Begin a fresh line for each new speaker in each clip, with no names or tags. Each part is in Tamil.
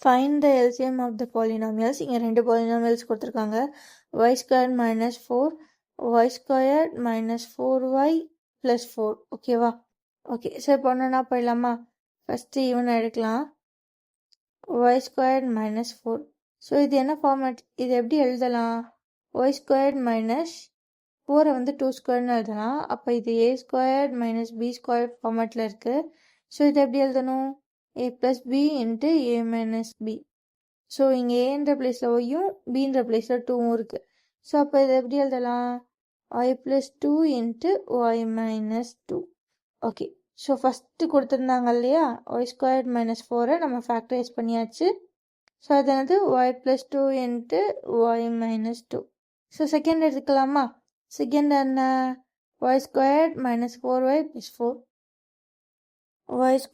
Find the LCM of the polynomials. இங்கே 2 பாலினாமியல்ஸ் கொடுத்துருக்காங்க. y² - 4 y² - 4y + 4. ஓகேவா? ஓகே, சரி பண்ணணும்னா போயிடலாமா? ஃபஸ்ட்டு இவனை எடுக்கலாம். y² - 4. ஸோ இது என்ன ஃபார்மேட்? இது எப்படி எழுதலாம்? y² - 4 வந்து 2² எழுதலாம். அப்போ இது a² - b² ஃபார்மேட்டில் இருக்குது. ஸோ இது எப்படி எழுதணும்? a + b × a - b. So இங்கே ஏன்ற பிளேஸில் ஒய்யும் பின்ற பிளேஸில் 2வும் இருக்குது. ஸோ அப்போ இதை எப்படி எழுதலாம்? y + 2 × y - 2. Okay, so first கொடுத்துருந்தாங்க இல்லையா, y² - 4 நம்ம ஃபேக்டரைஸ் பண்ணியாச்சு. ஸோ அது என்னது? y + 2 × y - 2. ஸோ செகண்ட் எடுத்துக்கலாமா? செகண்ட் என்ன? y² - 4y + 4. y² -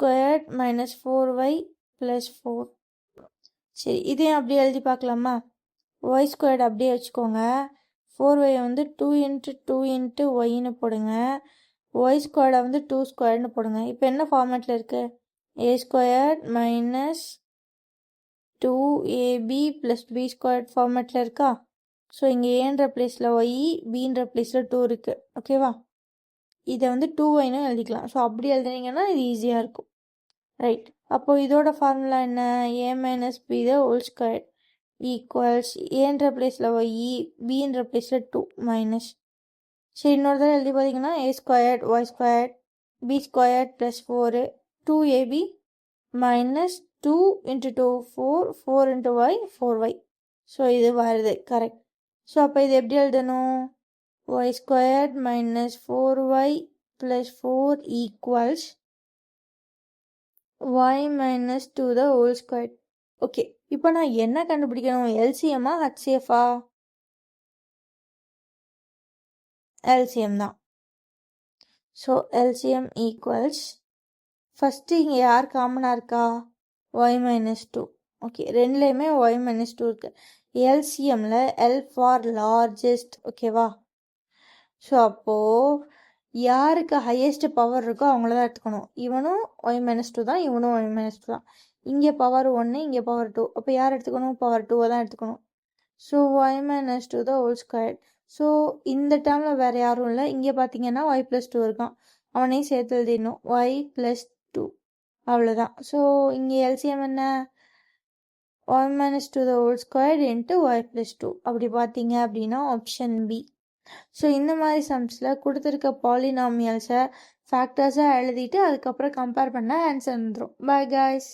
4y + 4. சரி, இதையும் அப்படியே எழுதி பார்க்கலாமா? y² அப்படியே வச்சுக்கோங்க. 4y வந்து 2 × 2 × yன்னு போடுங்க. y² வந்து 2² போடுங்க. இப்போ என்ன ஃபார்மேட்டில் இருக்குது? a² - 2ab + b² ஃபார்மேட்டில் இருக்கா? ஸோ இங்கே ஏன்ற பிளேஸில் ஒய், பின்ற பிளேஸில் 2 இருக்குது. ஓகேவா? இதை வந்து 2yன்னு எழுதிக்கலாம். ஸோ அப்படி எழுதுனீங்கன்னா இது ஈஸியாக இருக்கும். ரைட், அப்போது இதோட ஃபார்முலா என்ன? a - b ² ஈக்குவல்ஸ் ஏன்ற பிளேஸில் ஒய், பின்ற பிளேஸில் 2 மைனஸ். சரி, இன்னொரு தடவை எழுதி பார்த்தீங்கன்னா a² y² b² + 4 2ab - 2 × 2 4 4 × y 4y. So இது வருது கரெக்ட். ஸோ அப்போ இது எப்படி எழுதணும்? y² - 4y + 4 equals y - 2 okay, இப்போ நான் என்ன கண்டுபிடிக்கணும்? எல்சிஎம்மா ஹச்சிஎஃபா? எல்சிஎம் தான். ஸோ எல்சிஎம் ஈக்குவல்ஸ், ஃபஸ்ட்டு இங்கே யார் காமனாக இருக்கா? y - 2. ஓகே, ரெண்டுலேயுமே y - 2 இருக்குது. எல்சிஎம்மில் எல் ஃபார் லார்ஜஸ்ட். ஓகேவா? ஸோ அப்போது யாருக்கு ஹையஸ்ட் பவர் இருக்கோ அவங்கள தான் எடுத்துக்கணும். இவனும் y - 2 தான், இவனும் y - 2 தான். இங்கே பவர் 1, இங்கே பவர் 2. அப்போ யார் எடுத்துக்கணும்? பவர் 2 தான் எடுத்துக்கணும். ஸோ y - 2 ஸோ இந்த டேர்மில் வேறு யாரும் இல்லை. இங்கே பார்த்தீங்கன்னா y + 2 இருக்கான், அவனையும் சேர்த்து எழுதிடணும். y + 2 அவ்வளோதான். ஸோ இங்கே எல்சிஎம் என்ன? y - 2 × y + 2. அப்படி பார்த்தீங்க அப்படின்னா ஆப்ஷன் பி. ஸோ இந்த மாதிரி சம்ஸில் கொடுத்துருக்க பாலினாமியல்ஸை ஃபேக்டர்ஸாக எழுதிட்டு அதுக்கப்புறம் கம்பேர் பண்ணால் ஆன்சர் வந்துடும். By guys.